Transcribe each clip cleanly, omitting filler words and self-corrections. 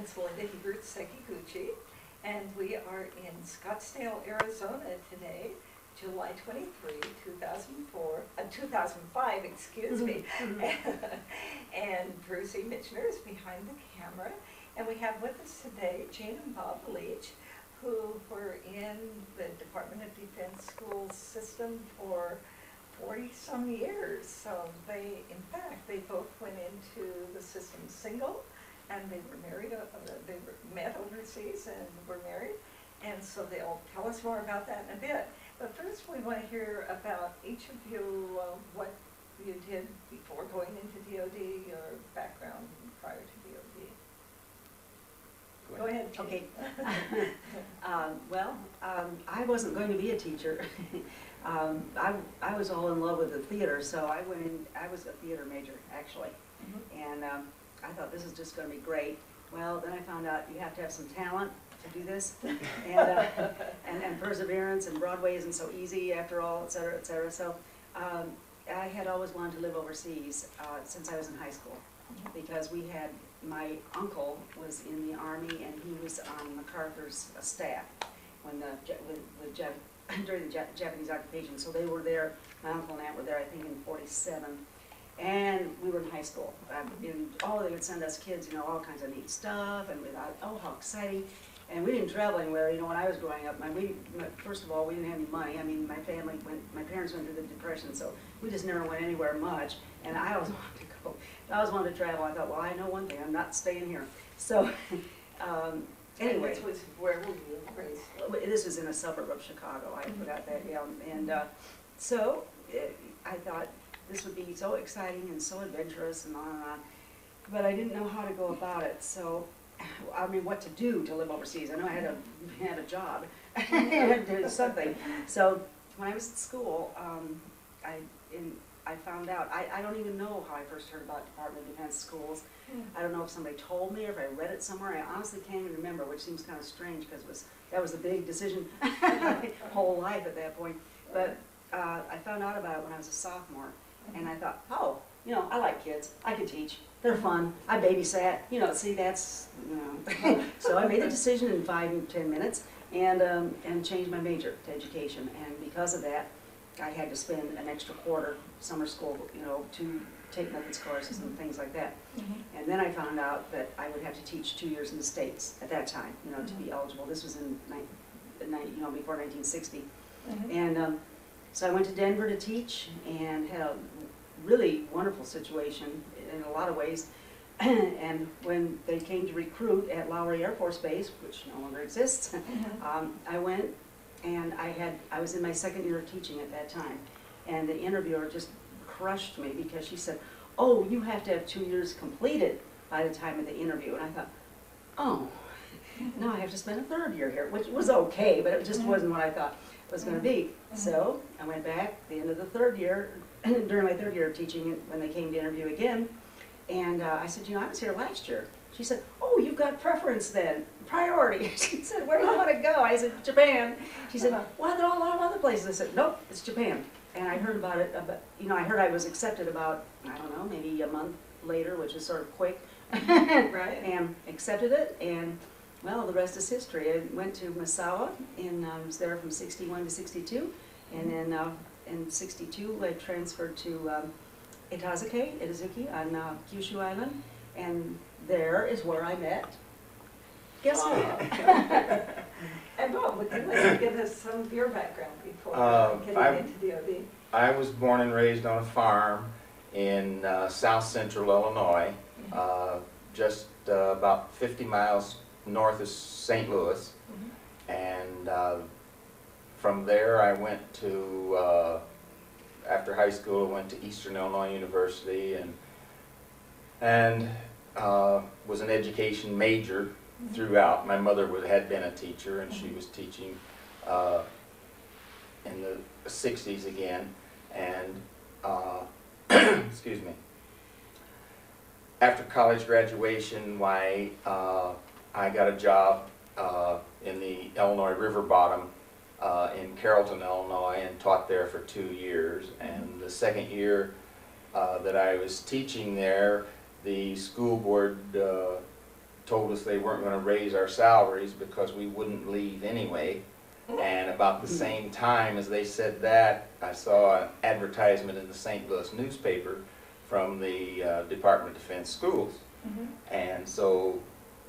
It's Linda Hebert Sekiguchi, and we are in Scottsdale, Arizona today, July 23, 2005, excuse me. And Brucey Mitchner is behind the camera. And we have with us today Jeanne and Bob Leach, who were in the Department of Defense school system for 40-some years. So they, in fact, they both went into the system single, and they were married, they met overseas and were married. And so they'll tell us more about that in a bit. But first we want to hear about each of you, what you did before going into DOD, your background prior to DOD. Go ahead. Okay. I wasn't going to be a teacher. I was all in love with the theater, so I went in. I was a theater major, actually, and I thought this is just going to be great. Well, then I found out you have to have some talent to do this, and perseverance, and Broadway isn't so easy after all, et cetera, et cetera. So I had always wanted to live overseas since I was in high school, because we had, my uncle was in the Army, and he was on MacArthur's staff when during the Japanese occupation. So they were there, my uncle and aunt were there, I think, in '47. And we were in high school. They would send us kids, all kinds of neat stuff, and we thought, oh, how exciting. And we didn't travel anywhere, when I was growing up. First of all, we didn't have any money. I mean, my parents went through the Depression, so we just never went anywhere much. And I always wanted to go. I always wanted to travel. I thought, well, I know one thing, I'm not staying here. So, anyway. And where were you raised? This was in a suburb of Chicago, I forgot that, yeah. And so, I thought this would be so exciting and so adventurous and on. But I didn't know how to go about it, so what to do to live overseas. I know I had to have a job, I had to do something. So when I was at school, I found out, I don't even know how I first heard about Department of Defense schools. I don't know if somebody told me or if I read it somewhere. I honestly can't even remember, which seems kind of strange because that was a big decision my whole life at that point. But I found out about it when I was a sophomore, and I thought, oh, I like kids. I can teach. They're fun. I babysat. See, that's, So I made the decision in 5 and 10 minutes and changed my major to education. And because of that, I had to spend an extra quarter summer school, to take methods courses and things like that. And then I found out that I would have to teach 2 years in the States at that time, to be eligible. This was in before 1960. And so I went to Denver to teach and had a really wonderful situation in a lot of ways. And when they came to recruit at Lowry Air Force Base, which no longer exists, I went, and I was in my second year of teaching at that time. And the interviewer just crushed me because she said, oh, you have to have 2 years completed by the time of the interview. And I thought, oh, now I have to spend a third year here, which was okay, but it just wasn't what I thought it was going to be. So I went back at the end of the third year, during my third year of teaching, when they came to interview again, and I said, I was here last year. She said, oh, you've got preference then, priority. She said, where do you want to go? I said, Japan. She said, well, there are a lot of other places. I said, nope, it's Japan. And I heard about it, I heard I was accepted about, I don't know, maybe a month later, which is sort of quick. Right. And accepted it, and well, the rest is history. I went to Misawa, and I was there from '61 to '62, and then in '62 I transferred to Itazuki on Kyushu Island, and there is where I met. Guess who? And Bob, would you like to give us some of your background before getting into DOD? I was born and raised on a farm in south central Illinois, just about 50 miles north of St. Louis. And from there I went to, after high school, I went to Eastern Illinois University and was an education major throughout. My mother had been a teacher, and she was teaching in the 60s again. And excuse me. After college graduation, I got a job in the Illinois River Bottom in Carrollton, Illinois, and taught there for 2 years. And the second year that I was teaching there, the school board told us they weren't gonna raise our salaries because we wouldn't leave anyway. And about the same time as they said that, I saw an advertisement in the St. Louis newspaper from the Department of Defense schools. And so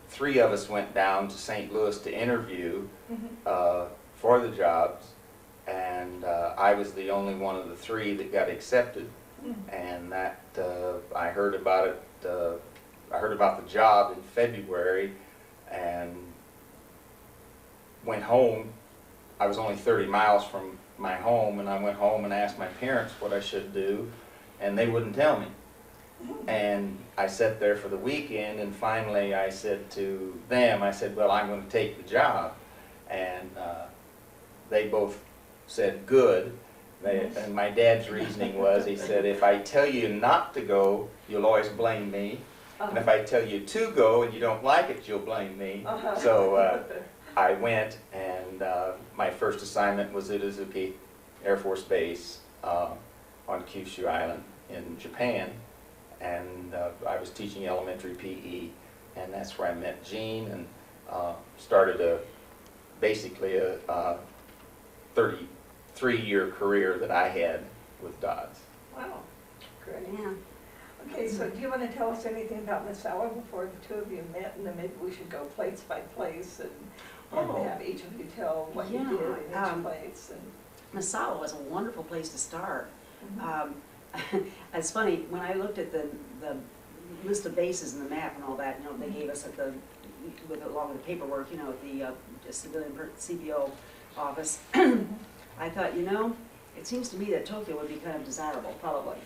3 of us went down to St. Louis to interview for the jobs, and I was the only one of the 3 that got accepted. And that I heard about it. I heard about the job in February, and went home. I was only 30 miles from my home, and I went home and asked my parents what I should do, and they wouldn't tell me. And I sat there for the weekend, and finally I said to them, I said, well, I'm going to take the job. And they both said, good. And my dad's reasoning was, he said, if I tell you not to go, you'll always blame me. And if I tell you to go and you don't like it, you'll blame me. So I went, and my first assignment was at Uzuki Air Force Base on Kyushu Island in Japan. And I was teaching elementary PE, and that's where I met Jeanne, and started basically a 33-year career that I had with Dodds. Wow, great. Yeah. Okay, so do you want to tell us anything about Misawa before the 2 of you met, and then maybe we should go place by place and have each of you tell what you did in each place. And Misawa was a wonderful place to start. It's funny, when I looked at the list of bases and the map and all that, you know, they gave us at the, along with the paperwork, you know, at the civilian CBO office, I thought, you know, it seems to me that Tokyo would be kind of desirable, probably.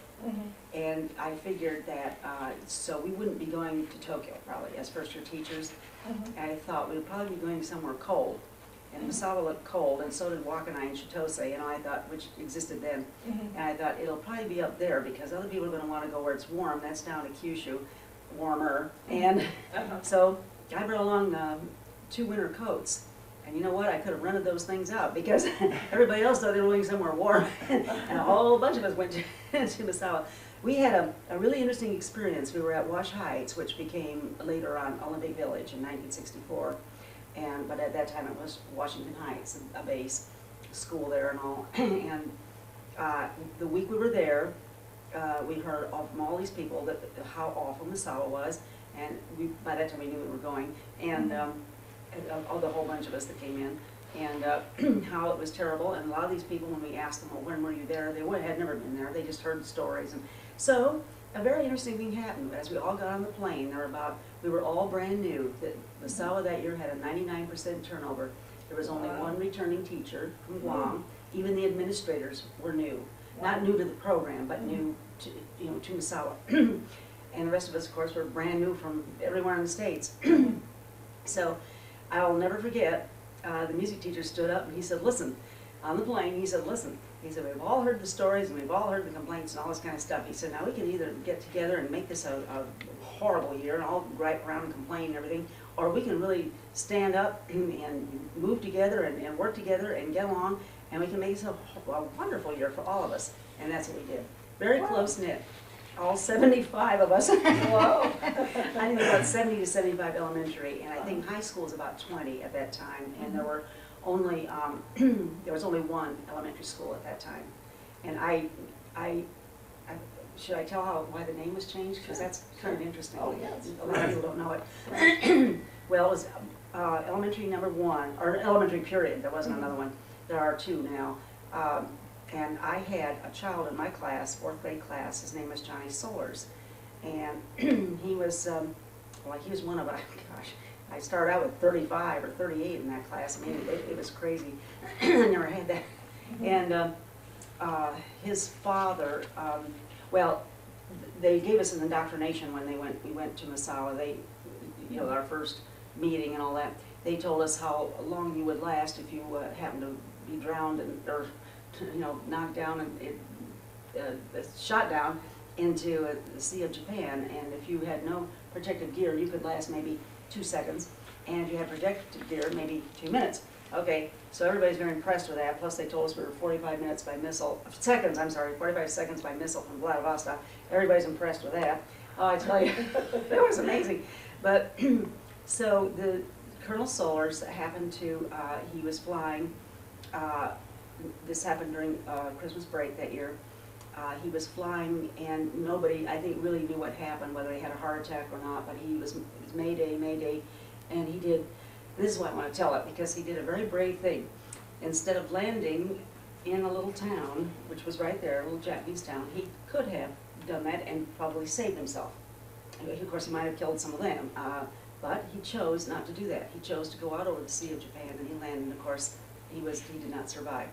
And I figured that, so we wouldn't be going to Tokyo, probably, as first-year teachers. And I thought we would probably be going somewhere cold. And Misawa looked cold, and so did Wakanai and Chitose, you know, I thought, which existed then. And I thought, it'll probably be up there, because other people are going to want to go where it's warm. That's down to Kyushu, warmer. And so I brought along 2 winter coats. And you know what? I could have rented those things out, because everybody else thought they were going somewhere warm. And a whole bunch of us went to Misawa. We had a really interesting experience. We were at Wash Heights, which became later on Olympic Village in 1964. But at that time it was Washington Heights, a base school there and all. And the week we were there, we heard from all these people that how awful Misawa was, and by that time we knew we were going. And the whole bunch of us that came in, and how it was terrible. And a lot of these people, when we asked them, well, when were you there, they had never been there. They just heard the stories. And so a very interesting thing happened. As we all got on the plane, we were all brand new. Misawa that year had a 99% turnover. There was only one returning teacher from Guam. Even the administrators were new. Not new to the program, but new to, to Misawa. And the rest of us, of course, were brand new from everywhere in the States. So I'll never forget, the music teacher stood up and he said, listen, on the plane, he said, listen, he said, we've all heard the stories and we've all heard the complaints and all this kind of stuff. He said, now we can either get together and make this a horrible year and all gripe around and complain and everything, or we can really stand up and move together and work together and get along, and we can make this a wonderful year for all of us. And that's what we did. Very close-knit. All 75 of us. Whoa. I think about 70 to 75 elementary, and I think high school was about 20 at that time, and there were only there was only 1 elementary school at that time. And should I tell why the name was changed? Because that's kind of interesting. Oh, yes. A lot of people don't know it. Well, it was elementary number 1, or elementary period. There wasn't another one. There are 2 now. And I had a child in my class, 4th grade class. His name was Johnny Solers, and he was he was one of gosh, I started out with 35 or 38 in that class. I mean, it was crazy. I never had that. And his father, well, they gave us an indoctrination when we went to Misawa. They, our first meeting and all that. They told us how long you would last if you happened to be drowned or knocked down and shot down into the Sea of Japan, and if you had no protective gear, you could last maybe 2 seconds, and if you had protective gear, maybe 2 minutes. Okay, so everybody's very impressed with that. Plus, they told us we were 45 seconds by missile from Vladivostok. Everybody's impressed with that. Oh, I tell you, that was amazing. But So the Colonel Solers happened to, he was flying, this happened during Christmas break that year. He was flying and nobody, I think, really knew what happened, whether he had a heart attack or not, but it was Mayday, Mayday, and he did, this is why I want to tell it, because he did a very brave thing. Instead of landing in a little town, which was right there, a little Japanese town, he could have done that and probably saved himself. And of course, he might have killed some of them, but he chose not to do that. He chose to go out over the Sea of Japan, and he landed, and of course, he did not survive.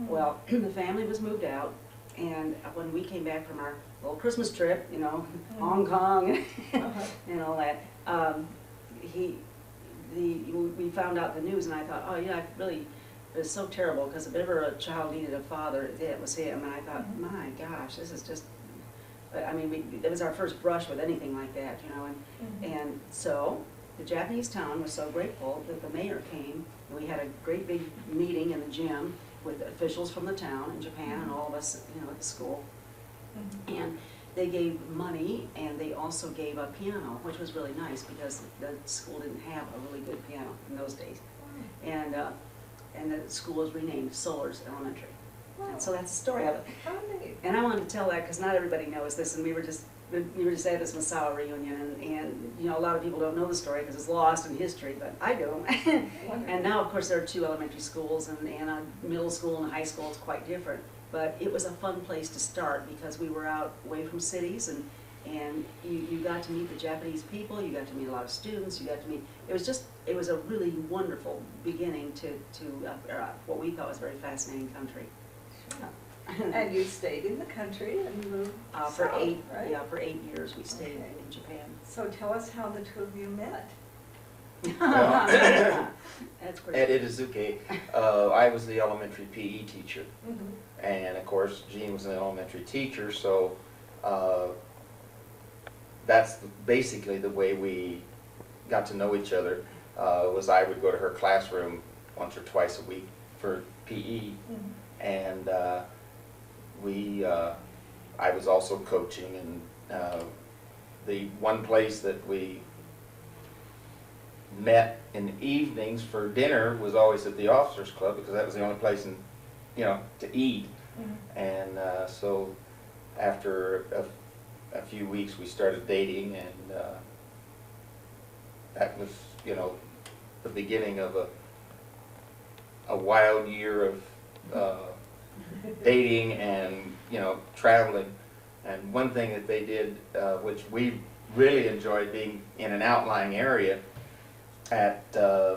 Well, the family was moved out, and when we came back from our little Christmas trip, you know, Hong Kong and all that, we found out the news, and I thought, oh yeah, it was so terrible, because if ever a child needed a father, it was him. And I thought, my gosh, this is just, but I mean, it was our first brush with anything like that, you know. And so the Japanese town was so grateful that the mayor came, and we had a great big meeting in the gym with officials from the town in Japan and all of us, you know, at the school. And they gave money, and they also gave a piano, which was really nice because the school didn't have a really good piano in those days. And the school was renamed Solers Elementary. And so that's the story of it. And I wanted to tell that because not everybody knows this, and we were just at this Masao reunion, and you know, a lot of people don't know the story because it's lost in history, but I do. And now, of course, there are 2 elementary schools, and a middle school and a high school. It's quite different. But it was a fun place to start because we were out away from cities, and you got to meet the Japanese people, you got to meet a lot of students, you got to meet, it was a really wonderful beginning to what we thought was a very fascinating country. Sure. And you stayed in the country and moved for south, 8, right? yeah, for 8 years we stayed in Japan. So tell us how the 2 of you met. That's pretty At Itazuke, I was the elementary PE teacher. And of course, Jeanne was an elementary teacher, so that's basically the way we got to know each other, was I would go to her classroom once or twice a week for PE, and I was also coaching, and the one place that we met in the evenings for dinner was always at the Officers Club, because that was the only place to eat. And so after a few weeks we started dating, and that was, the beginning of a wild year of dating and, traveling. And one thing that they did, which we really enjoyed, being in an outlying area, at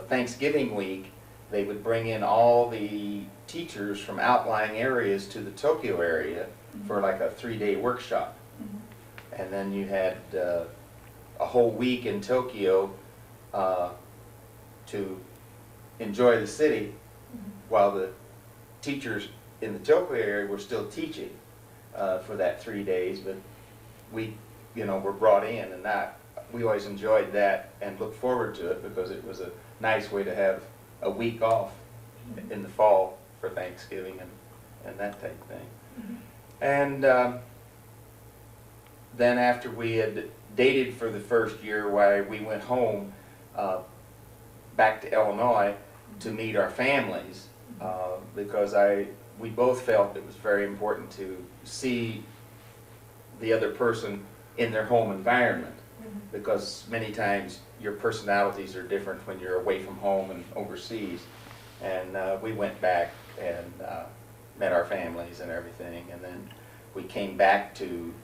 Thanksgiving week, they would bring in all the teachers from outlying areas to the Tokyo area for like a 3-day workshop. And then you had a whole week in Tokyo to enjoy the city, while the teachers in the Tokyo area were still teaching for that 3 days. But we, were brought in, and we always enjoyed that and looked forward to it, because it was a nice way to have a week off in the fall for Thanksgiving and that type of thing. And then after we had dated for the first year, why we went home back to Illinois to meet our families, because we both felt it was very important to see the other person in their home environment, because many times your personalities are different when you're away from home and overseas. And we went back and met our families and everything, and then we came back to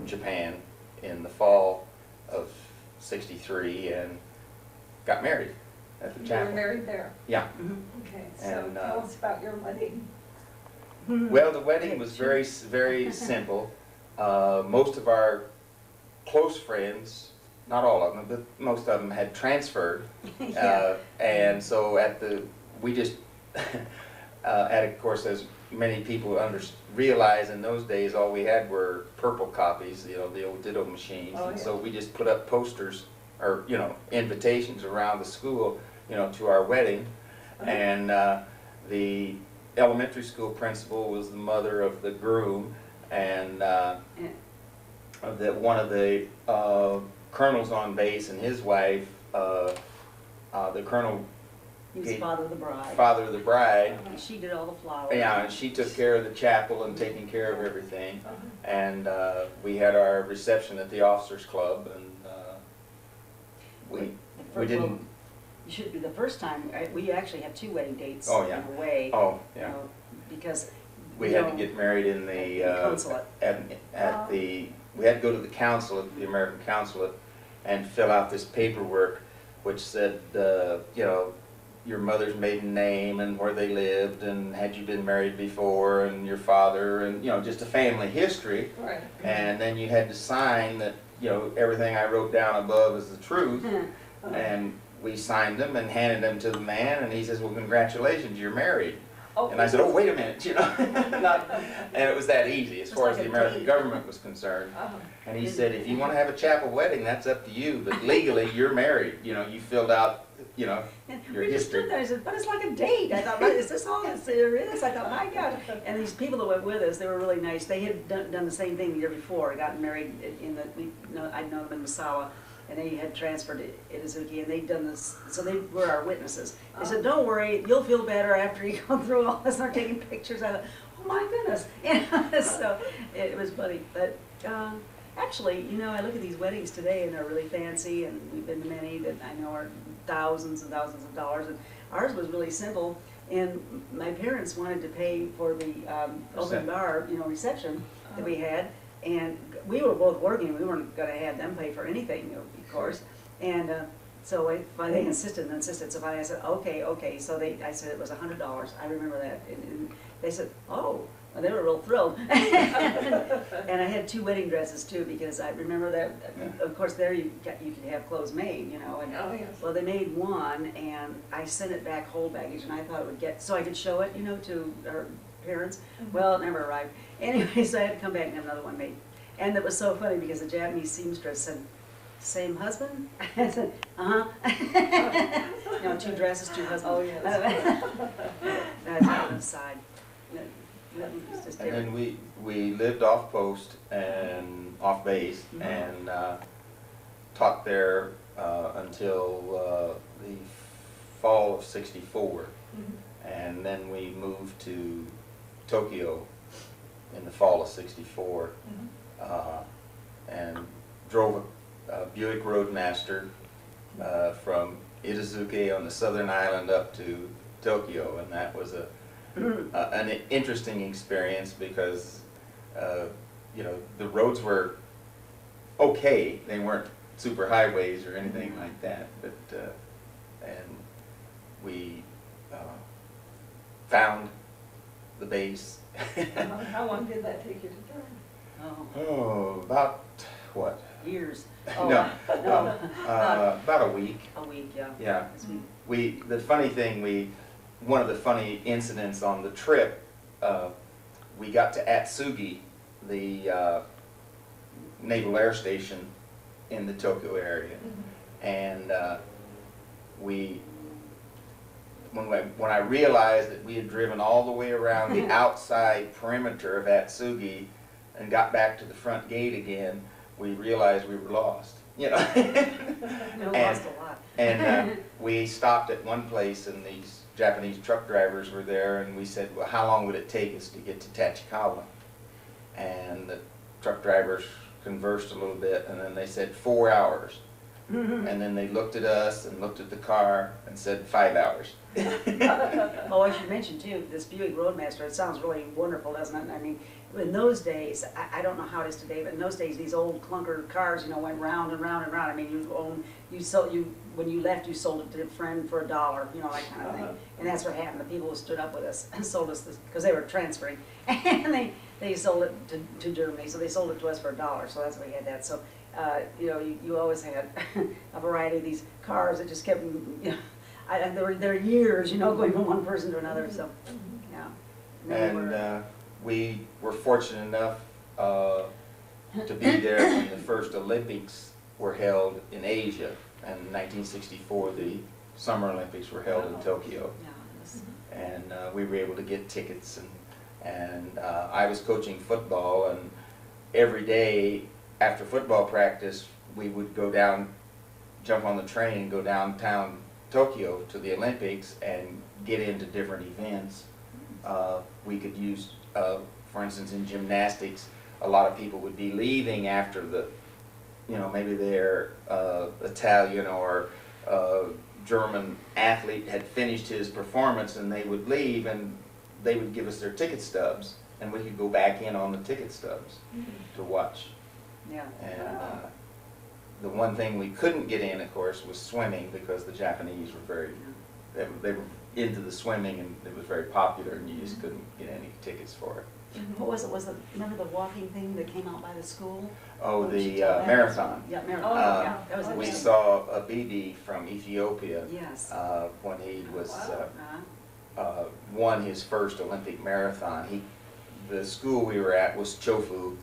Japan in the fall of '63 and got married at the chapel. You were married there? Yeah. Okay, so And, tell us about your wedding. Well, the wedding was very, very simple. Most of our close friends, not all of them, but most of them had transferred. And so we just, of course, as many people realize, in those days, all we had were purple copies, the old ditto machines. And so we just put up posters, or, invitations around the school, to our wedding. And the elementary school principal was the mother of the groom, and one of the colonel's on base, and his wife, the colonel, He was Okay. father of the bride. father of the bride, And she did all the flowers. yeah, and she took care of the chapel and taking care of everything. Uh-huh. And we had our reception at the officers' club, and we Well, didn't. it should be the first time, we actually have 2 wedding dates Oh, yeah. in a way. Oh, you yeah. know, because. We you had to know, get married in the, consulate. at the, we had to go to the consulate, the American consulate, and fill out this paperwork which said, you know, your mother's maiden name and where they lived and had you been married before and your father and, you know, just a family history. Right. And then you had to sign that, you know, everything I wrote down above is the truth. Uh-huh. And we signed them and handed them to the man, and he says, well, congratulations, you're married. Oh, And I said, oh, wait a minute, you know. And it was that easy as It's far like as the a American date. government was concerned. Uh-huh. And he said, if you want to have a chapel wedding, that's up to you, but legally, you're married. You know, you filled out, you know, And your we just history. stood there, I said, but it's like a date. I thought, is this all there is? I thought, my God. And these people that went with us, they were really nice. They had done the same thing the year before, gotten married in the, I'd known them in Masawa, and they had transferred to Izuki, and they'd done this, so they were our witnesses. They said, don't worry, you'll feel better after you go through all this, start taking pictures. I thought, oh my goodness. So it was funny. But actually, you know, I look at these weddings today, and they're really fancy, and we've been to many that I know are thousands and thousands of dollars, and ours was really simple. And my parents wanted to pay for the open bar, you know, reception that we had, and we were both working. We weren't going to have them pay for anything, of course. And so they insisted and insisted. So finally I said, okay. So I said it was $100. I remember that. And they said, oh. Well, they were real thrilled. And I had 2 wedding dresses too, because I remember that, of course, there you could have clothes made, you know. And Oh, yes. well, they made one, and I sent it back whole baggage, and I thought it would get, so I could show it, you know, to our parents. Well, it never arrived. Anyway, so I had to come back and have another one made. And it was so funny because the Japanese seamstress said, same husband? I said, uh-huh. You know, 2 dresses, 2 husbands. Oh, yes. That's on the side. It's just And different. then we lived off post and off base and taught there until the fall of '64. And then we moved to Tokyo in the fall of '64 and drove a Buick Roadmaster from Itazuke on the southern island up to Tokyo, and that was an interesting experience because you know, the roads were okay. They weren't super highways or anything like that, but and we found the base. How long did that take you to learn? Oh, Oh, about what? years. No, no. about a week. A week, yeah. Yeah. This week. The funny thing, one of the funny incidents on the trip, we got to Atsugi, the Naval Air Station in the Tokyo area, and when I realized that we had driven all the way around the outside perimeter of Atsugi and got back to the front gate again, we realized we were lost. You know. We lost a lot. And we stopped at one place, and these Japanese truck drivers were there, and we said, well, how long would it take us to get to Tachikawa? And the truck drivers conversed a little bit, and then they said 4 hours. And then they looked at us and looked at the car and said 5 hours. Oh, I should mention too, this Buick Roadmaster, it sounds really wonderful, doesn't it? I mean, in those days, I don't know how it is today, but in those days, these old clunker cars, you know, went round and round and round. I mean, when you left, you sold it to a friend for $1, you know, that kind of thing. And that's what happened. The people who stood up with us and sold us this, because they were transferring, and they sold it to Germany, so they sold it to us for $1. So that's why we had that. So, you know, you always had a variety of these cars that just kept, you know, there were years, you know, going from one person to another. So, yeah. And we were fortunate enough to be there when the first Olympics were held in Asia. And in 1964, the Summer Olympics were held in Tokyo. And we were able to get tickets. And I was coaching football, and every day after football practice, we would go down, jump on the train and go downtown Tokyo to the Olympics and get into different events. We could use, for instance, in gymnastics, a lot of people would be leaving after the, you know, maybe their Italian or German athlete had finished his performance, and they would leave and they would give us their ticket stubs, and we could go back in on the ticket stubs to watch. Yeah. And the one thing we couldn't get in, of course, was swimming, because the Japanese were very, they were into the swimming, and it was very popular, and you just couldn't get any tickets for it. What was it? Was it, remember the walking thing that came out by the school? Oh, What did the you tell that? marathon. Yeah, marathon. Oh, Yeah, that was We interesting. saw a BB from Ethiopia Yes. when he was Uh-huh. won his first Olympic marathon. The school we were at was Chofu,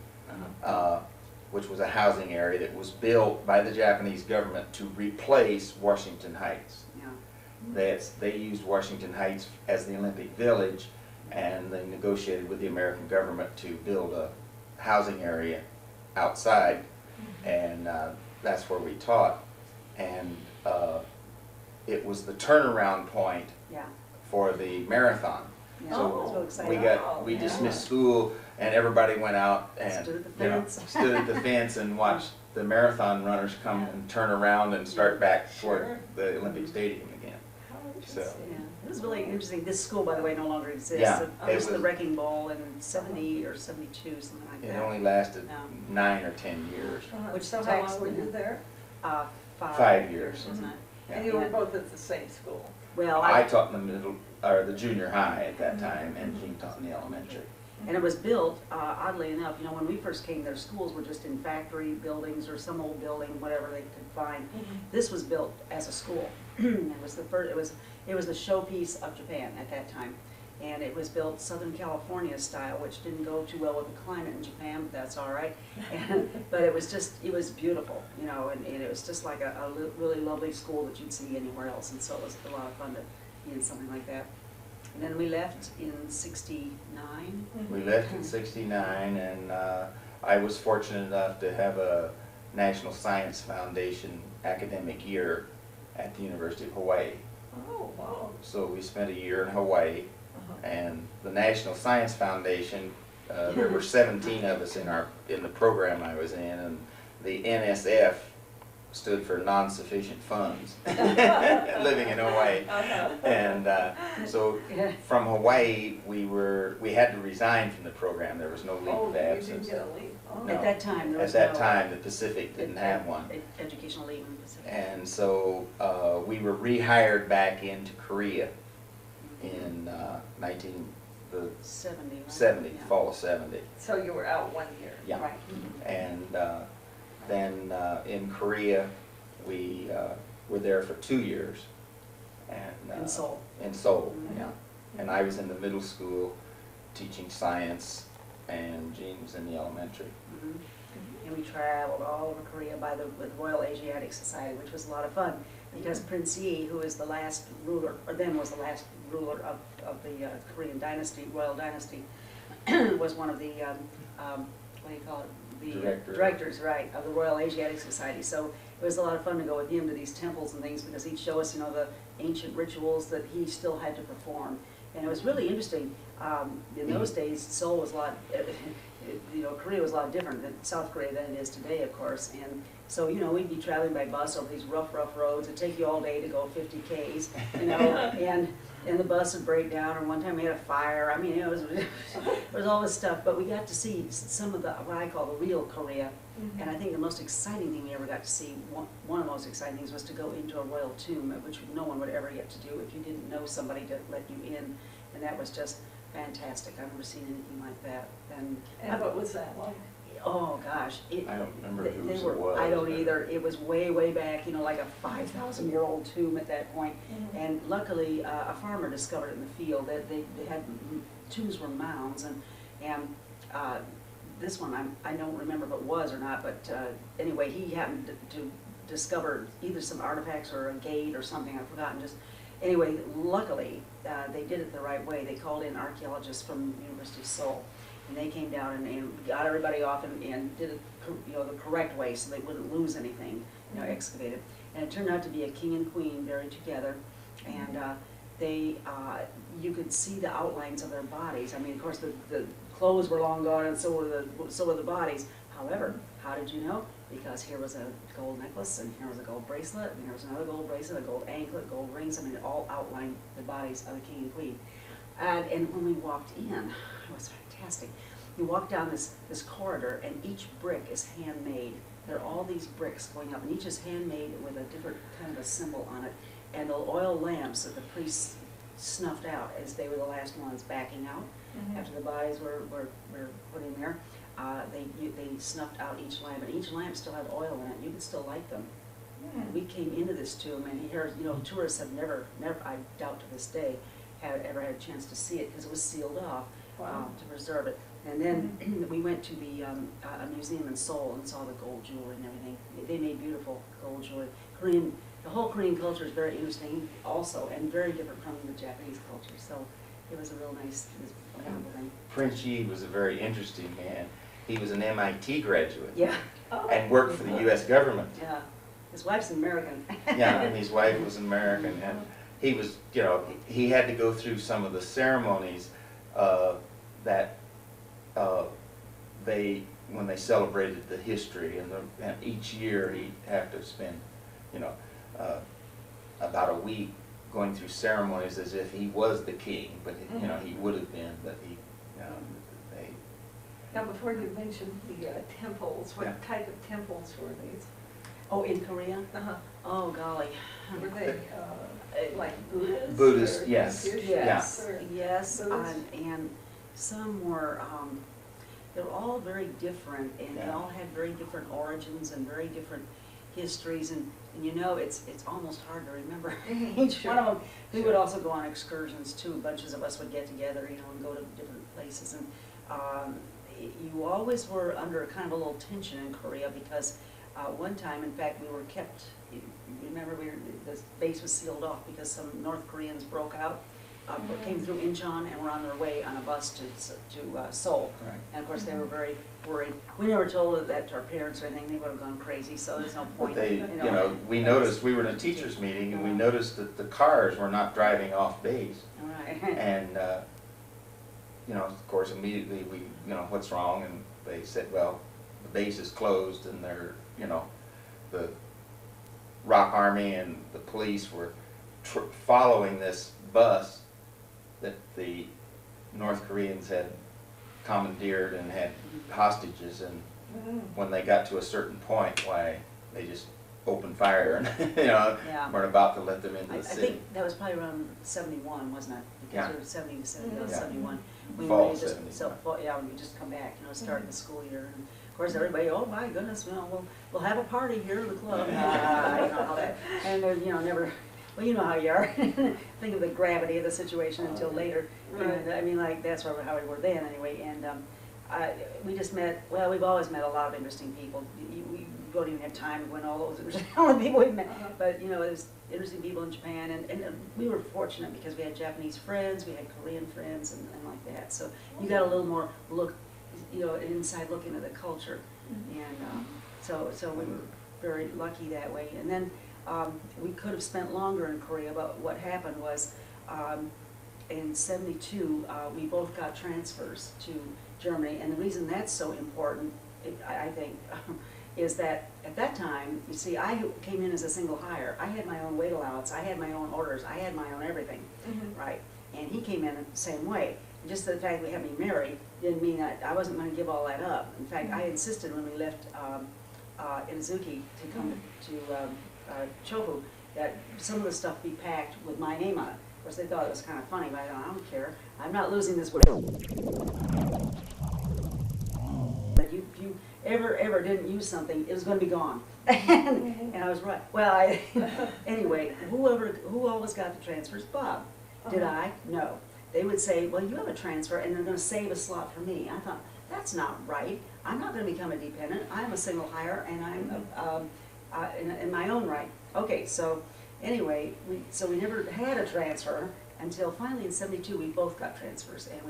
which was a housing area that was built by the Japanese government to replace Washington Heights. Yeah. They used Washington Heights as the Olympic Village, and they negotiated with the American government to build a housing area outside, and that's where we taught. And it was the turnaround point Yeah. for the marathon. Yeah. So It was real exciting. we dismissed school, and everybody went out and Stood at the you know, fence. stood at the fence and watched the marathon runners come and turn around and start back Sure. toward the Olympic Stadium again. How So- interesting. Yeah, it was really interesting. This school, by the way, no longer exists. Yeah, It was it the was- Wrecking Ball in 70 or 72, something like It that. only lasted No. 9 or 10 years. Which So how tax long were would you you- there? 5 years. Wasn't it? And you were both at the same school? Well, I taught in the middle, or the junior high at that time, and Jeanne taught in the elementary. and it was built, oddly enough, you know, when we first came, their schools were just in factory buildings or some old building, whatever they could find. This was built as a school. It was the first, it was the showpiece of Japan at that time. And it was built Southern California style, which didn't go too well with the climate in Japan, but that's all right. But it was just, it was beautiful, you know, and it was just like a really lovely school that you'd see anywhere else. And so it was a lot of fun to be in something like that. And then we left in '69. We left in '69, and I was fortunate enough to have a National Science Foundation academic year at the University of Hawaii. Oh, wow. So we spent a year in Hawaii, and the National Science Foundation, there were 17 of us in the program I was in, and the NSF stood for non-sufficient funds, living in Hawaii. And so from Hawaii, we had to resign from the program. There was no leave Oh, of you absence. didn't get a leave? Oh. No. At that time, there At was that no time, the Pacific didn't have one. educational leave in the Pacific. And so we were rehired back into Korea in 70. right? 70, Yeah. fall of 70. So you were out 1 year? Yeah. Right. And then in Korea, we were there for 2 years. And, In Seoul. In Seoul, Mhm. yeah. And I was in the middle school teaching science, and Jeanne was in the elementary. Mhm. And we traveled all over Korea with Royal Asiatic Society, which was a lot of fun, because Prince Yi, who is the last ruler, or then was the last ruler of the Korean dynasty, royal dynasty, was one of the, what do you call it? The directors, right, of the Royal Asiatic Society. So it was a lot of fun to go with him to these temples and things, because he'd show us, you know, the ancient rituals that he still had to perform. And it was really interesting. In those days, Seoul was a lot, you know, Korea was a lot different than South Korea than it is today, of course. And so, you know, we'd be traveling by bus over these rough roads. It'd take you all day to go 50 Ks, you know, and the bus would break down, or one time we had a fire. I mean, it was all this stuff, but we got to see some of the, what I call the real Korea. And I think the most exciting thing we ever got to see, one of the most exciting things, was to go into a royal tomb, which no one would ever get to do if you didn't know somebody to let you in. And that was just fantastic. I've never seen anything like that. And what was that like? oh gosh, I don't remember they whose were, it was. I don't but- either. It was way back, you know, like a 5,000-year-old tomb at that point. And luckily, a farmer discovered it in the field that they had, tombs were mounds, and this one I don't remember if it was or not, but anyway, he happened to discover either some artifacts or a gate or something, I've forgotten. Just anyway, luckily they did it the right way. They called in archaeologists from the University of Seoul, and they came down and got everybody off and did it, the correct way so they wouldn't lose anything, excavated. And it turned out to be a king and queen buried together, and you could see the outlines of their bodies. I mean, of course, the clothes were long gone, and so were the bodies. However, how did you know? Because here was a gold necklace, and here was a gold bracelet, and here was another gold bracelet, a gold anklet, gold rings. I mean, it all outlined the bodies of the king and queen. And when we walked in, it was fantastic. You walk down this corridor, and each brick is handmade. There are all these bricks going up, and each is handmade with a different kind of a symbol on it. And the oil lamps that the priests snuffed out as they were the last ones backing out, after the bodies were put in there. They snuffed out each lamp, and each lamp still had oil in it. You could still light them. We came into this tomb, and here, tourists have never, I doubt to this day, have ever had a chance to see it because it was sealed off to preserve it. And then we went to the a museum in Seoul and saw the gold jewelry and everything. They made beautiful gold jewelry. The whole Korean culture is very interesting also, and very different from the Japanese culture. So it was a real nice, wonderful thing. Prince Yi was a very interesting man. He was an MIT graduate. Yeah. And worked for the U.S. government. Yeah. His wife's American. Yeah, and his wife was American. And he was, he had to go through some of the ceremonies that when they celebrated the history, and each year he'd have to spend, about a week going through ceremonies as if he was the king, but he would have been, but Now, before you mentioned the temples, what type of temples were these? Oh, in Korea? Oh, golly. Were they like Buddhist? Buddhist, yes. Yes, Or yes, Buddhist? and some were, they were all very different, and they all had very different origins and very different histories, and it's almost hard to remember each one of them. We would also go on excursions too. Bunches of us would get together, and go to different places, and you always were under kind of a little tension in Korea because one time, in fact, we were kept, remember, the base was sealed off because some North Koreans broke out, came through Incheon, and were on their way on a bus to Seoul. Right. And of course, they were very worried. We never told that to our parents or anything. They would have gone crazy, so there's no point. But we noticed, we were in a teacher's meeting, and we noticed that the cars were not driving off base. Right. And, of course, immediately we, what's wrong? And they said, well, the base is closed, and they're, the Rock Army and the police were following this bus that the North Koreans had commandeered and had hostages, and when they got to a certain point, why, they just opened fire and, weren't about to let them into the city. I think that was probably around 71, wasn't it? Because we were 70 to 71. We Fall just, 71. when we just come back, starting the school year. And of course, everybody, oh my goodness, we'll have a party here at the club. How that, and never, well, you know how you are. Think of the gravity of the situation until later. Right. And, I mean, that's how we were then anyway. And we just met, well, we've always met a lot of interesting people. We don't even have time to go into all those interesting people we met. But, there's interesting people in Japan. And we were fortunate because we had Japanese friends, we had Korean friends, and like that. So you got a little more look, an inside look into the culture. And so we were very lucky that way. And then we could have spent longer in Korea, but what happened was in '72, we both got transfers to Germany. And the reason that's so important, I think, is that at that time, you see, I came in as a single hire. I had my own weight allowance, I had my own orders, I had my own everything, right? And he came in the same way. Just the fact that we had me married didn't mean that I wasn't going to give all that up. In fact, I insisted when we left Izuki to come to Chofu that some of the stuff be packed with my name on it. Of course, they thought it was kind of funny, but I don't care. I'm not losing this weight. But if you ever didn't use something, it was going to be gone. And I was right. Well, anyway, who always got the transfers? Bob. Did I? No. They would say, well, you have a transfer, and they're going to save a slot for me. I thought, that's not right. I'm not going to become a dependent. I'm a single hire, and I'm in my own right. Okay, so anyway, we never had a transfer until finally in '72 we both got transfers, and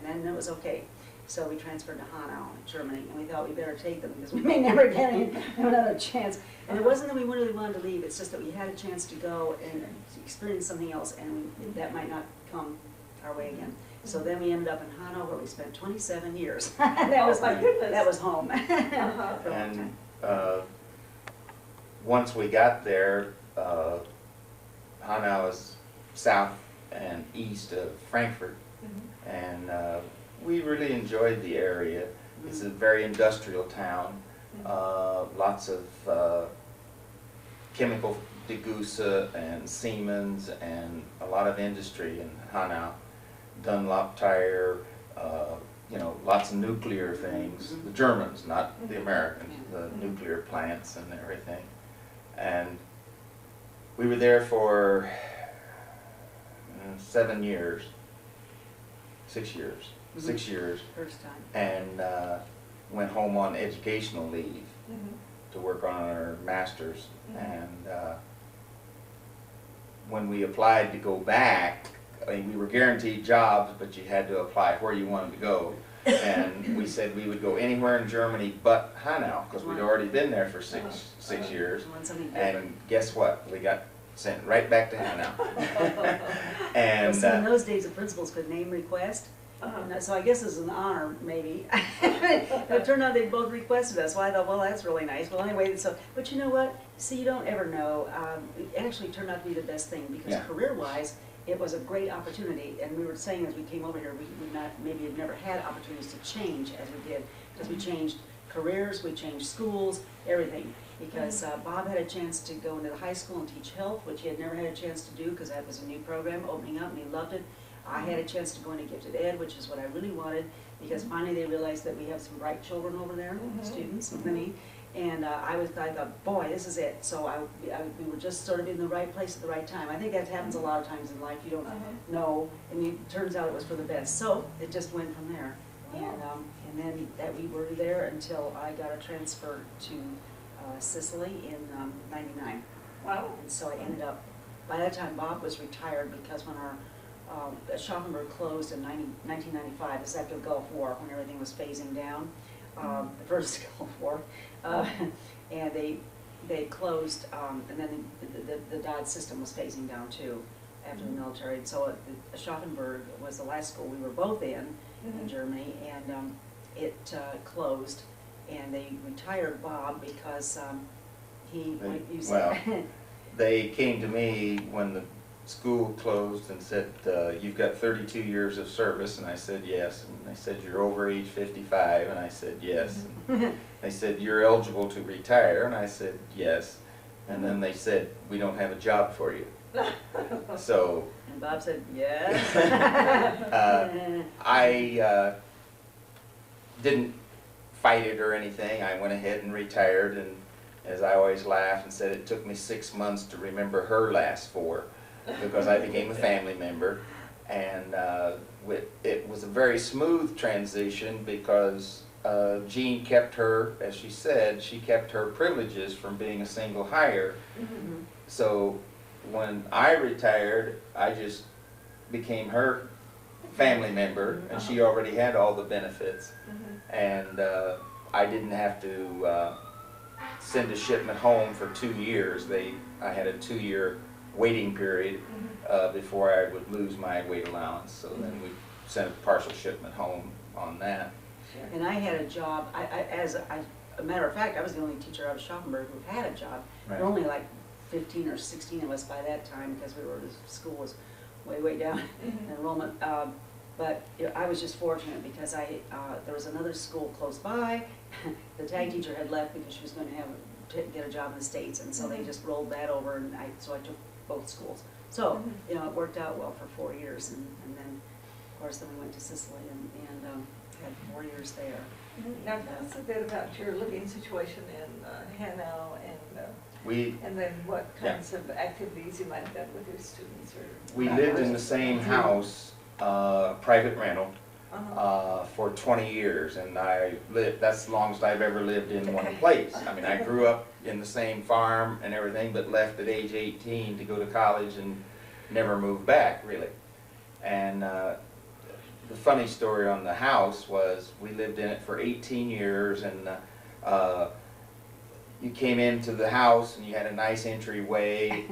then it was okay. So we transferred to Hanau, Germany, and we thought we better take them because we may never get another chance. And it wasn't that we really wanted to leave, it's just that we had a chance to go and experience something else, and that might not come our way again. So then we ended up in Hanau, where we spent 27 years. That was that was home. For a long time. Once we got there, Hanau is south and east of Frankfurt, and we really enjoyed the area. It's a very industrial town, lots of chemical Degussa and Siemens and a lot of industry in Hanau. Dunlop tire, you know, lots of nuclear things. The Germans, not the Americans, the nuclear plants and everything. And we were there for 7 years, 6 years, 6 years, First time. and went home on educational leave to work on our masters. And when we applied to go back, I mean, we were guaranteed jobs, but you had to apply where you wanted to go. And we said we would go anywhere in Germany but Hanau, because we'd already been there for six years. And guess what? We got sent right back to Hanau. And well, see, in those days, the principals could name request. So I guess it's an honor, maybe. It turned out they both requested us. Well, I thought, well, that's really nice. Well, anyway, so, but you know what? See, you don't ever know. It actually turned out to be the best thing, because career-wise, it was a great opportunity. And we were saying as we came over here, maybe had never had opportunities to change as we did, because we changed careers, we changed schools, everything. Because Bob had a chance to go into the high school and teach health, which he had never had a chance to do, because that was a new program opening up, and he loved it. I had a chance to go into gifted ed, which is what I really wanted, because finally they realized that we have some bright children over there, students, and I thought, boy, this is it. So we were just sort of in the right place at the right time. I think that happens a lot of times in life. You don't know, and it turns out it was for the best. So it just went from there, and then that we were there until I got a transfer to Sicily in '99. Wow. And so I ended up, by that time Bob was retired, because when our Schaffenburg closed in 1995, this after the Gulf War, when everything was phasing down, the first Gulf War, and they closed, and then the Dodge system was phasing down too after the military. And so Schaffenburg was the last school we were both in Germany, and it closed, and they retired Bob because they came to me when the school closed and said, you've got 32 years of service, and I said yes, and they said, you're over age 55, and I said yes. And they said, you're eligible to retire, and I said yes, and then they said, we don't have a job for you. So and Bob said yes. I didn't fight it or anything. I went ahead and retired, and as I always laugh and said, it took me 6 months to remember her last 4, because I became a family member. And it was a very smooth transition, because Jeanne kept her, as she said, she kept her privileges from being a single hire. So when I retired, I just became her family member, and she already had all the benefits. And I didn't have to send a shipment home for 2 years. I had a 2-year waiting period before I would lose my weight allowance. So then we sent a partial shipment home on that. And I had a job. As a matter of fact, I was the only teacher out of Schaffenburg who had a job. There were only like 15 or 16 of us by that time, because the school was way down in enrollment. But I was just fortunate, because there was another school close by. The tag teacher had left because she was going to get a job in the States, and so they just rolled that over, and so I took both schools. So it worked out well for 4 years, and then of course we went to Sicily and had 4 years there. Now tell us a bit about your living situation in Hanau, and then what kinds of activities you might have done with your students. We lived in the same house, private rental, for 20 years, and that's the longest I've ever lived in one place. I mean, I grew up in the same farm and everything, but left at age 18 to go to college and never moved back, really. And the funny story on the house was we lived in it for 18 years, and you came into the house and you had a nice entryway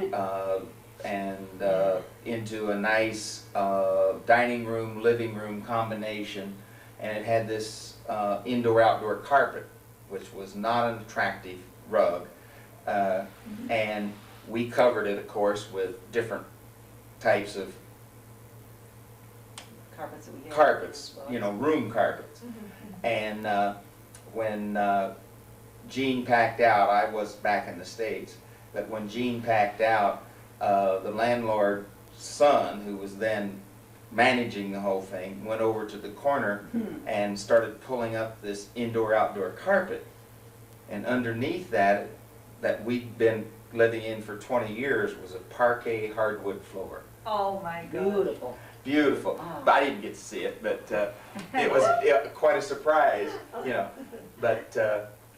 and into a nice dining room, living room combination, and it had this indoor-outdoor carpet, which was not an attractive rug, and we covered it, of course, with different types of Carpets that we had. carpets, you know, room carpets. And when Jeanne packed out, I was back in the States, but when Jeanne packed out, the landlord's son, who was then managing the whole thing, went over to the corner and started pulling up this indoor-outdoor carpet. And underneath that we'd been living in for 20 years, was a parquet hardwood floor. Oh my God. Beautiful. Beautiful. Oh. But I didn't get to see it, but it was quite a surprise, you know. But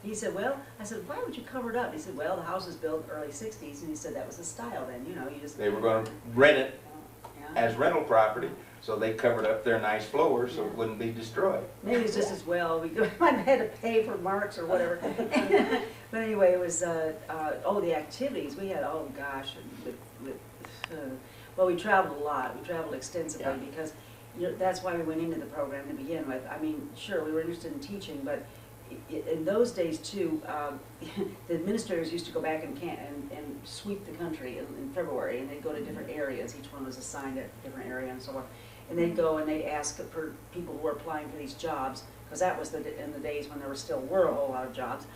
He said, well, I said, why would you cover it up? He said, well, the house was built early 60s, and he said that was the style then, you know, you just... they were going to rent it Yeah. as rental property, so they covered up their nice floor so it wouldn't be destroyed. Maybe it's just as well, we might have had to pay for marks or whatever. But anyway, it was, oh, the activities, we had, oh gosh, well, we traveled a lot, we traveled extensively Yeah. because, you know, that's why we went into the program to begin with. I mean, sure, we were interested in teaching, but in those days too, the administrators used to go back and sweep the country in February, and they'd go to different areas. Each one was assigned a different area and so on. And they'd go and they'd ask for people who were applying for these jobs, because that was in the days when there were a whole lot of jobs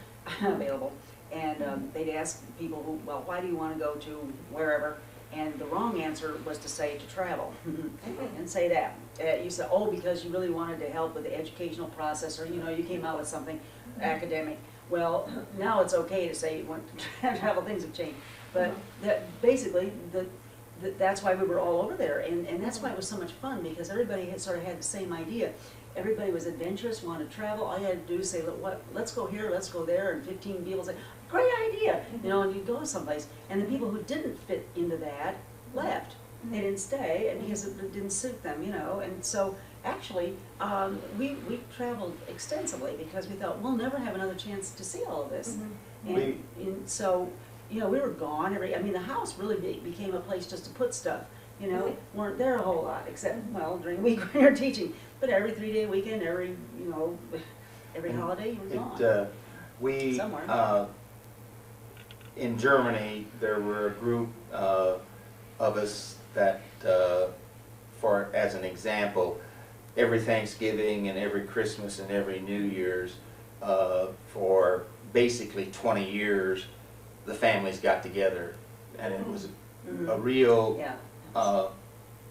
available. And they'd ask people who, well, why do you want to go to wherever? And the wrong answer was to say to travel, and say that. You said, oh, because you really wanted to help with the educational process, or, you know, you came out with something academic. Well, now it's okay to say you want to travel, things have changed. But basically, that's why we were all over there, and that's why it was so much fun, because everybody had sort of had the same idea. Everybody was adventurous, wanted to travel. All you had to do is say, let's go here, let's go there, and 15 people say, great idea, you know, and you'd go someplace. And the people who didn't fit into that left. They didn't stay, and because it didn't suit them, you know. And so actually, we traveled extensively because we thought we'll never have another chance to see all of this. And so, you know, we were gone I mean, the house really became a place just to put stuff. You know, weren't there a whole lot, except, well, during the week when you're teaching. But every 3-day weekend, every holiday, you were gone. Somewhere. In Germany, there were a group of us that, as an example, every Thanksgiving and every Christmas and every New Year's, for basically 20 years, the families got together, and it was a real,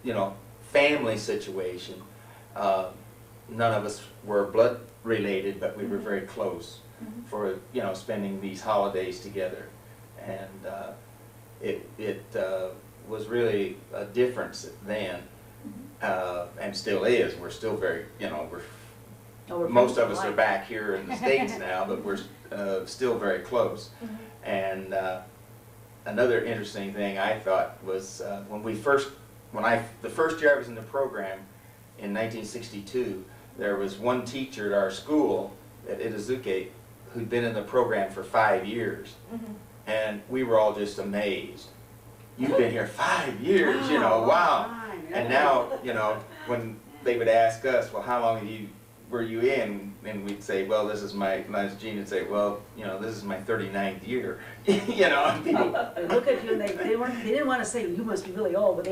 you know, family situation. None of us were blood related, but we were very close for, you know, spending these holidays together. And it was really a difference then, and still is. We're still very, you know, most of us are back here in the States now, but we're still very close. And another interesting thing I thought was the first year I was in the program in 1962, there was one teacher at our school at Itazuke who'd been in the program for 5 years. And we were all just amazed. You've been here 5 years, you know, wow. And now, you know, when they would ask us, well, how long were you in? And we'd say, well, this is as Jeanne would say, well, you know, this is my 39th year. You know, and people look at you, and they didn't want to say, you must be really old, but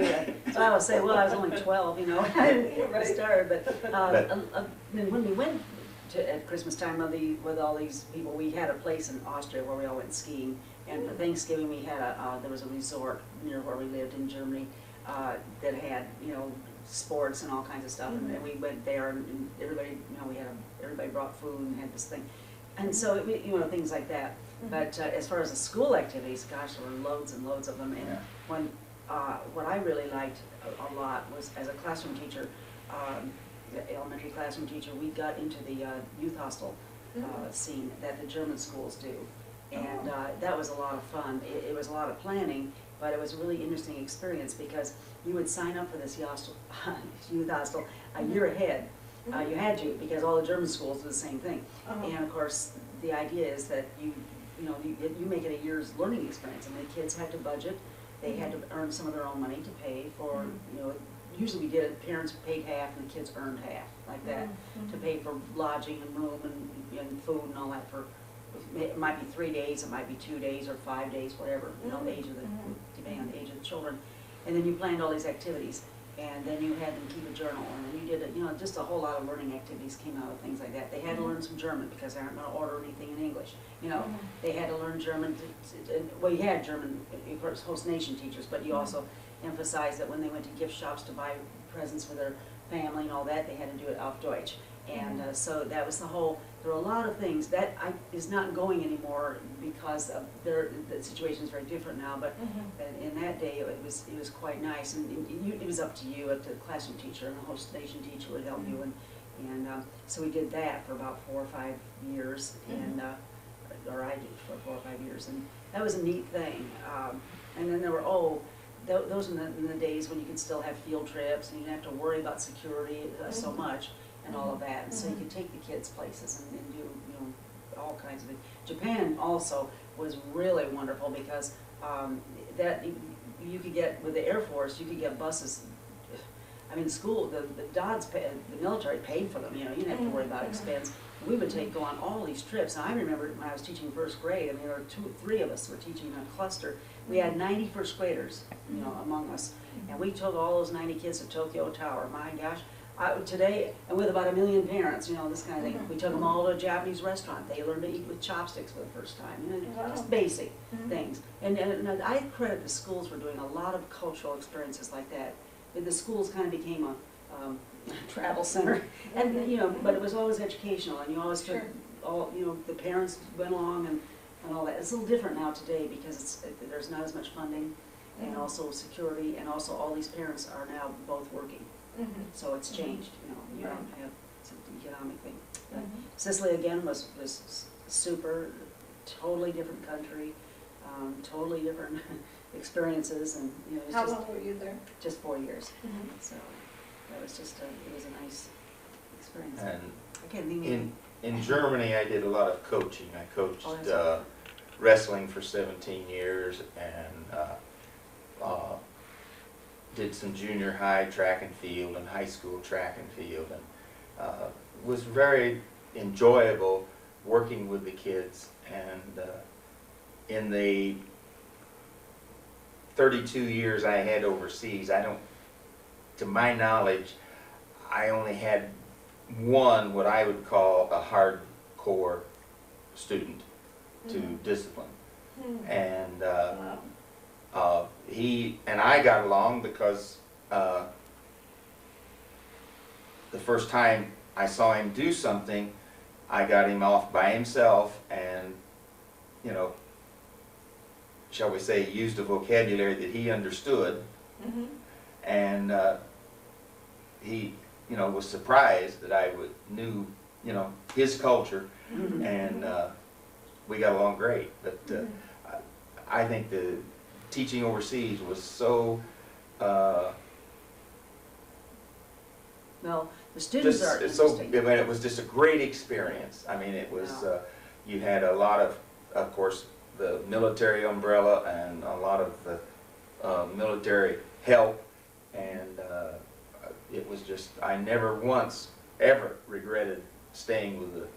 so I would say, well, I was only 12, you know, I didn't start. But when we went at Christmas time with all these people, we had a place in Austria where we all went skiing. And for Thanksgiving, we had there was a resort near where we lived in Germany that had, you know, sports and all kinds of stuff. And we went there, and everybody, you know, everybody brought food and had this thing, and so you know, things like that. But as far as the school activities, gosh, there were loads and loads of them. And what I really liked a lot was, as a classroom teacher, elementary classroom teacher, we got into the youth hostel scene that the German schools do. And that was a lot of fun. It was a lot of planning, but it was a really interesting experience because you would sign up for this youth hostel a year ahead. You had to, because all the German schools do the same thing. And of course, the idea is that you make it a year's learning experience. I mean, the kids had to budget. They had to earn some of their own money to pay for, usually we did it, parents paid half and the kids earned half, like that, to pay for lodging and room and food and all that for, it might be 3 days, it might be 2 days or 5 days, whatever, age of the, depending on the age of the children. And then you planned all these activities, and then you had them keep a journal, and then you did just a whole lot of learning activities came out of things like that. They had to learn some German because they aren't going to order anything in English. They had to learn German. Well, you had German, of course, host nation teachers, but you also emphasized that when they went to gift shops to buy presents for their family and all that, they had to do it auf Deutsch. And so that was the whole. There were a lot of things that is not going anymore because the situation is very different now. But in that day, it was quite nice, and it was up to you, the classroom teacher and the host nation teacher would help you, and so we did that for about 4 or 5 years, and or I did for 4 or 5 years, and that was a neat thing. And then there were those in the days when you could still have field trips and you didn't have to worry about security so much. And all of that, and so you could take the kids places and do all kinds of things. Japan also was really wonderful because that you could get with the Air Force, you could get buses. I mean, school, the military paid for them. You didn't have to worry about expense. We would go on all these trips. And I remember when I was teaching first grade. I mean, there were 2 or 3 of us were teaching in a cluster. We had 90 first graders, among us, and we took all those 90 kids to Tokyo Tower. My gosh. Today, and with about 1 million parents, this kind of thing, we took them all to a Japanese restaurant. They learned to eat with chopsticks for the first time, just basic things. And I credit the schools for doing a lot of cultural experiences like that. The schools kind of became a travel center, and but it was always educational, and you always took all, the parents went along and all that. It's a little different now today because there's not as much funding, and also security, and also all these parents are now both working. So it's changed, you don't have some economic thing. But Sicily again was super, totally different country, totally different experiences, and it was How long were you there? Just 4 years. So that was just it was a nice experience. And I can't think in Germany, I did a lot of coaching. I coached wrestling for 17 years and did some junior high track and field and high school track and field, and was very enjoyable working with the kids. And in the 32 years I had overseas, to my knowledge, I only had one what I would call a hardcore student to discipline. And he and I got along because the first time I saw him do something, I got him off by himself and, shall we say, used a vocabulary that he understood. And he, was surprised that I knew, his culture, and we got along great. But I think the teaching overseas was so well, the students are interesting. It was just a great experience. I mean, it was you had a lot of course, the military umbrella and a lot of the military help, and it was just, I never once ever regretted staying with the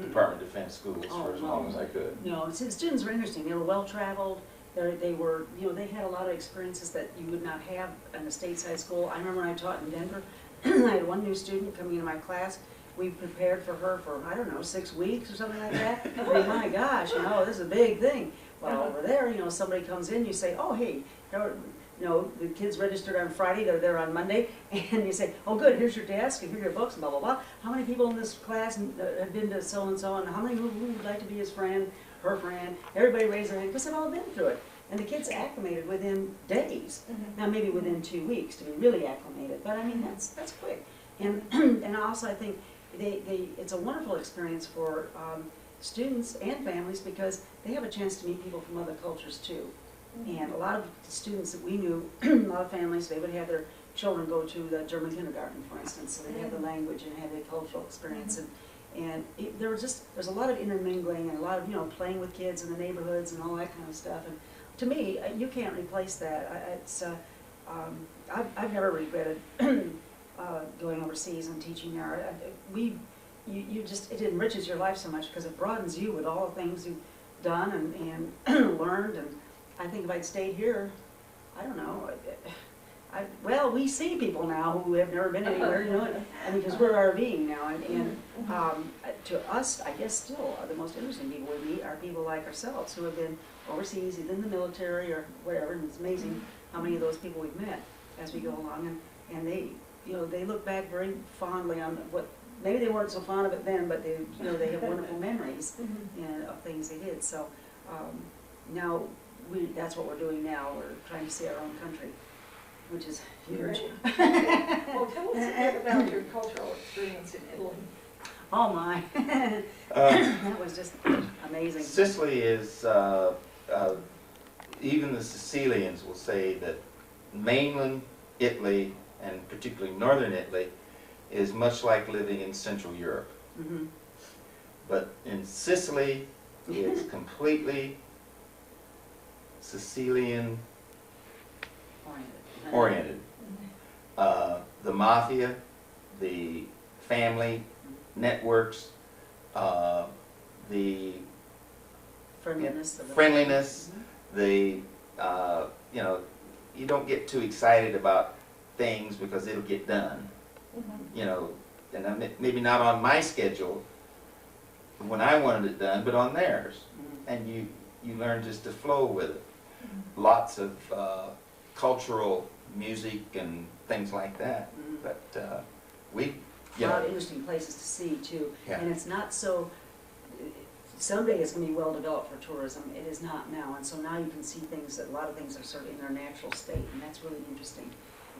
Department of Defense schools for as long as I could. No, students were interesting. They were well traveled. They were, they had a lot of experiences that you would not have in a stateside school. I remember when I taught in Denver, I had one new student coming into my class. We prepared for her for, I don't know, 6 weeks or something like that. I mean, my gosh, this is a big thing. Well, over there, somebody comes in, you say, oh, hey, the kids registered on Friday, they're there on Monday, and you say, oh good, here's your desk, and here are your books, and blah, blah, blah. How many people in this class have been to so-and-so, and how many who would like to be his friend, her friend? Everybody raised their hand, because they've all been through it. And the kids acclimated within days. Now maybe within 2 weeks to be really acclimated, but I mean, that's quick. And and also I think it's a wonderful experience for students and families because they have a chance to meet people from other cultures too. And a lot of the students that we knew, a lot of families, they would have their children go to the German kindergarten, for instance, so they have the language and have the cultural experience. There's a lot of intermingling and a lot of, playing with kids in the neighborhoods and all that kind of stuff. And to me, you can't replace that. I've never regretted going overseas and teaching there. It enriches your life so much because it broadens you with all the things you've done and learned. And I think if I'd stayed here, I don't know. Well, we see people now who have never been anywhere, and because we're RVing now, and to us, I guess still the most interesting people we meet are people like ourselves who have been overseas, either in the military or wherever, and it's amazing how many of those people we've met as we go along, and they look back very fondly on what, maybe they weren't so fond of it then, but they have wonderful memories of things they did. So now that's what we're doing now. We're trying to see our own country, which is huge. Well, tell us a bit about your cultural experience in Italy. Oh my, that was just amazing. Sicily is, even the Sicilians will say that mainland Italy, and particularly northern Italy, is much like living in Central Europe. Mm-hmm. But in Sicily, it's completely Sicilian oriented. The mafia, the family networks, the friendliness, the you don't get too excited about things because it'll get done. And maybe not on my schedule when I wanted it done, but on theirs. And you learn just to flow with it. Lots of cultural music and things like that. But a lot of interesting places to see too. Yeah. And it's not so, someday it's going to be well developed for tourism. It is not now. And so now you can see things, a lot of things are sort of in their natural state, and that's really interesting.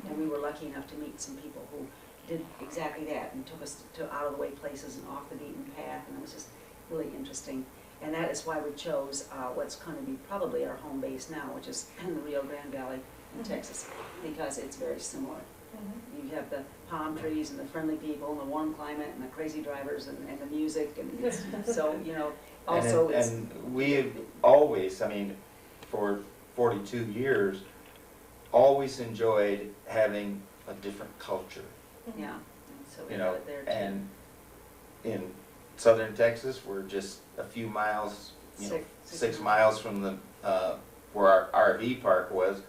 And we were lucky enough to meet some people who did exactly that and took us to out of the way places and off the beaten path, and it was just really interesting. And that is why we chose what's going to be probably our home base now, which is in the Rio Grande Valley in Texas, because it's very similar. You have the palm trees and the friendly people and the warm climate and the crazy drivers and the music, and it's, so also and we have always, for 42 years, always enjoyed having a different culture. Yeah, and so we have it there too. And in southern Texas, we're just a few miles, 6 miles from the where our RV park was.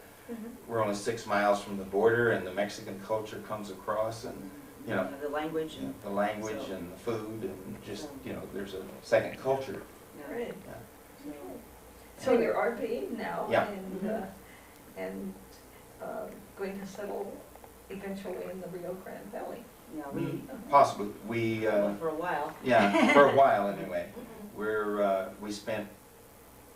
We're only 6 miles from the border, and the Mexican culture comes across, and the language, and the language and the food, and just there's a second culture. Right. Yeah. So you're RVing now, Yeah. and going to settle eventually in the Rio Grande Valley. Yeah, we Possibly we. for a while. Yeah, for a while anyway. We spent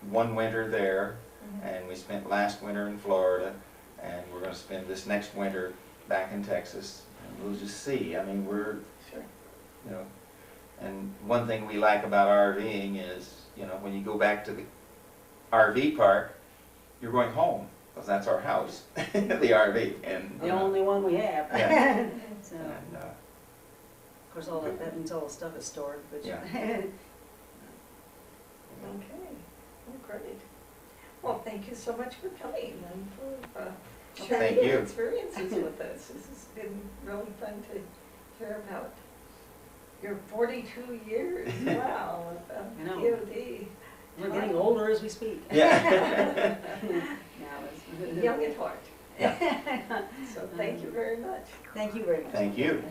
one winter there, and we spent last winter in Florida, and we're going to spend this next winter back in Texas, and we'll just see. We're, and one thing we like about RVing is, when you go back to the RV park, you're going home, because that's our house, the RV. And the only one we have. Yeah. So, And, of course, all that means all the stuff is stored. But Yeah. Okay, well, great. Well, thank you so much for coming and for sharing Thank your you. experiences with us. This has been really fun to hear about your 42 years. Wow, I know. POD. We're getting older as we speak. Yeah. Young at heart. Yeah. So thank you very much. Thank you very much. Thank you.